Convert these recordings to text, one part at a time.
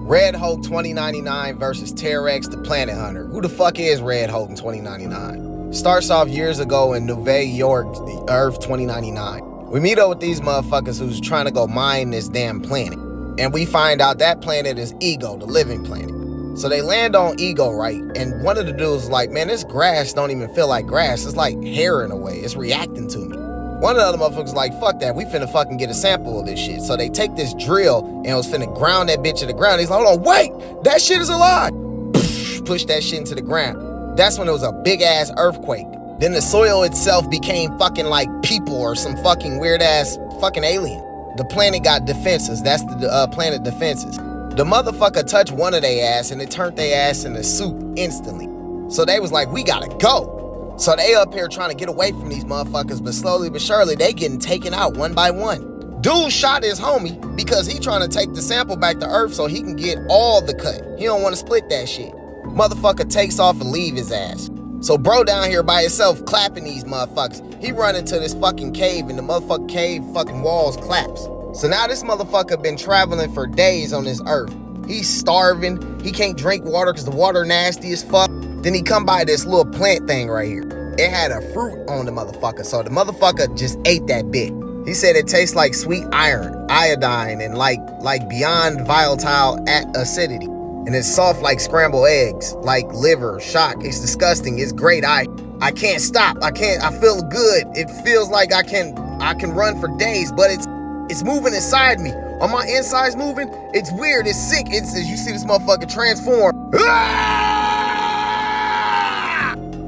Red Hulk 2099 versus Terrax the Planet Hunter. Who the fuck is Red Hulk in 2099? Starts off years ago in New York, the Earth 2099. We meet up with these motherfuckers who's trying to go mine this damn planet. And we find out that planet is Ego, the living planet. So they land on Ego, right? And one of the dudes is like, man, this grass don't even feel like grass. It's like hair in a way. It's reacting to me. One of the other motherfuckers like, fuck that. We finna fucking get a sample of this shit. So they take this drill and was finna ground that bitch to the ground. He's like, hold on, wait, that shit is alive. Push that shit into the ground. That's when it was a big ass earthquake. Then the soil itself became fucking like people or some fucking weird ass fucking alien. The planet got defenses. That's the planet defenses. The motherfucker touched one of their ass and it turned their ass into soup instantly. So they was like, we gotta go. So they up here trying to get away from these motherfuckers, but slowly but surely they getting taken out one by one. Dude shot his homie because he trying to take the sample back to Earth so he can get all the cut. He don't want to split that shit. Motherfucker takes off and leave his ass. So bro down here by himself clapping these motherfuckers. He run into this fucking cave and the motherfucking cave fucking walls collapse. So now this motherfucker been traveling for days on this Earth. He's starving. He can't drink water because the water nasty as fuck. Then he come by this little plant thing right here. It had a fruit on the motherfucker. So the motherfucker just ate that bit. He said it tastes like sweet iron, iodine, and like beyond volatile acidity. And it's soft like scrambled eggs, like liver, shock. It's disgusting. It's great. I can't stop. I feel good. It feels like I can run for days, but it's moving inside me. Are my insides moving? It's weird. It's sick. It's as you see this motherfucker transform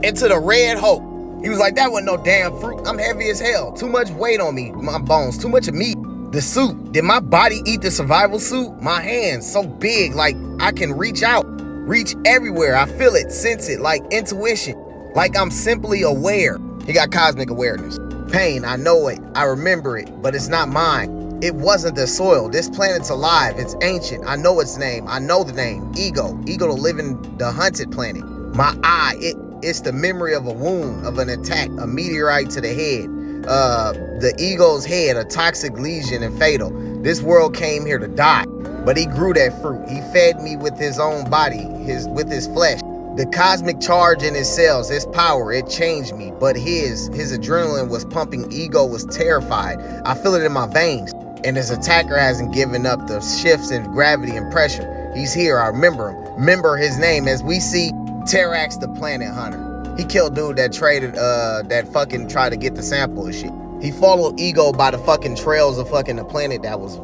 into the Red Hulk. He was like, that wasn't no damn fruit. I'm heavy as hell. Too much weight on me. My bones. Too much of meat. The suit. Did my body eat the survival suit? My hands so big, like I can reach out, reach everywhere. I feel it, sense it, like intuition. Like I'm simply aware. He got cosmic awareness. Pain, I know it. I remember it, but it's not mine. It wasn't the soil. This planet's alive. It's ancient. I know its name. I know the name. Ego. Ego, the living, the hunted planet. My eye, it's the memory of a wound, of an attack, a meteorite to the head. The ego's head, a toxic lesion and fatal. This world came here to die, but he grew that fruit. He fed me with his own body, with his flesh. The cosmic charge in his cells, his power, it changed me. But his adrenaline was pumping. Ego was terrified. I feel it in my veins. And his attacker hasn't given up the shifts in gravity and pressure. He's here. I remember him. Remember his name as we see Terrax the Planet Hunter. He killed dude that traded, that fucking tried to get the sample and shit. He followed Ego by the fucking trails of fucking the planet that was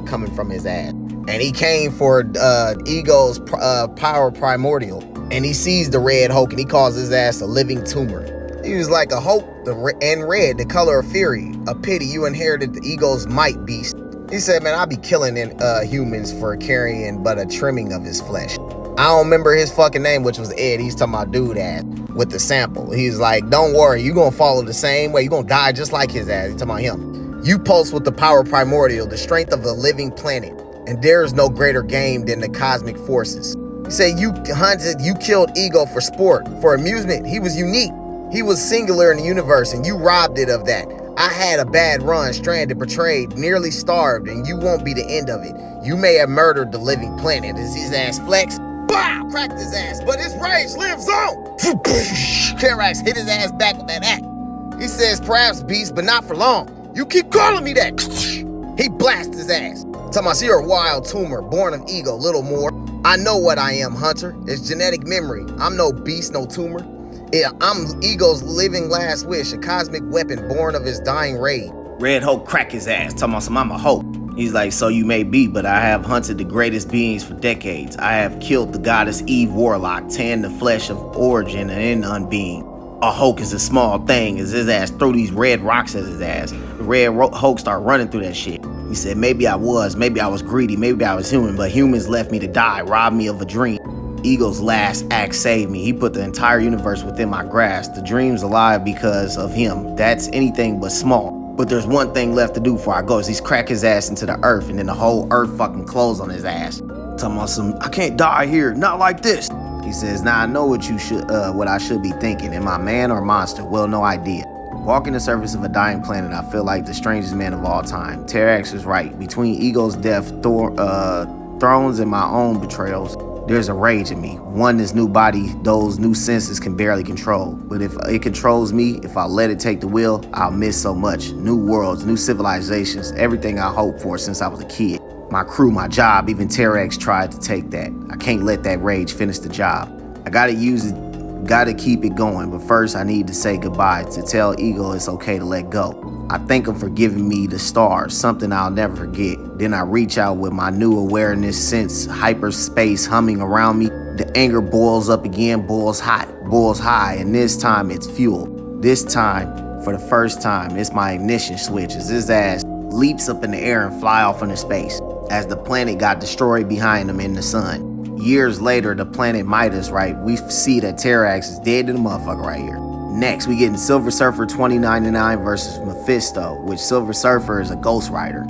coming from his ass. And he came for Ego's power primordial. And he sees the Red Hulk and he calls his ass a living tumor. He was like a Hulk, and red, the color of fury. A pity you inherited the Ego's might, beast. He said, man, I'll be killing humans for carrying but a trimming of his flesh. I don't remember his fucking name, which was Ed. He's talking about dude ass with the sample. He's like, don't worry, you gonna follow the same way. You gonna die just like his ass. He's talking about him. You pulse with the power primordial, the strength of the living planet. And there is no greater game than the cosmic forces. He said, you killed Ego for sport, for amusement. He was unique. He was singular in the universe, and you robbed it of that. I had a bad run, stranded, betrayed, nearly starved, and you won't be the end of it. You may have murdered the living planet. Is his ass flex? Bow! Cracked his ass, but his rage lives on. Terrax hit his ass back with that axe. He says, perhaps, beast, but not for long. You keep calling me that. He blasts his ass. Talking about, you're a wild tumor, born of Ego, little more. I know what I am, Hunter. It's genetic memory. I'm no beast, no tumor. Yeah, I'm Ego's living last wish, a cosmic weapon born of his dying rage. Red Hulk crack his ass, talking about some I'm a Hulk. He's like, so you may be, but I have hunted the greatest beings for decades. I have killed the goddess Eve Warlock, tanned the flesh of Orgin and Unbeing. A Hulk is a small thing as his ass threw these red rocks at his ass. The Red Hulk started running through that shit. He said, maybe I was greedy, maybe I was human, but humans left me to die, robbed me of a dream. Ego's last act saved me. He put the entire universe within my grasp. The dream's alive because of him. That's anything but small. But there's one thing left to do before I go, is he's crack his ass into the earth, and then the whole earth fucking close on his ass. Talking about some, I can't die here, not like this. He says, now I know what I should be thinking. Am I man or monster? Well, no idea. Walking the surface of a dying planet, I feel like the strangest man of all time. Terrax is right. Between Ego's death, thrones and my own betrayals. There's a rage in me. One, this new body, those new senses can barely control. But if it controls me, if I let it take the wheel, I'll miss so much. New worlds, new civilizations, everything I hoped for since I was a kid. My crew, my job, even Terrax tried to take that. I can't let that rage finish the job. I gotta use it, gotta keep it going. But first I need to say goodbye, to tell Ego it's okay to let go. I thank him for giving me the stars, something I'll never forget. Then I reach out with my new awareness, sense hyperspace humming around me. The anger boils up again, boils hot, boils high, and this time it's fuel. This time, for the first time, it's my ignition switch as his ass leaps up in the air and fly off into space as the planet got destroyed behind him in the sun. Years later, the planet Midas, right? We see that Terrax is dead to the motherfucker right here. Next, we getting Silver Surfer 2099 versus Mephisto, which Silver Surfer is a Ghost Rider.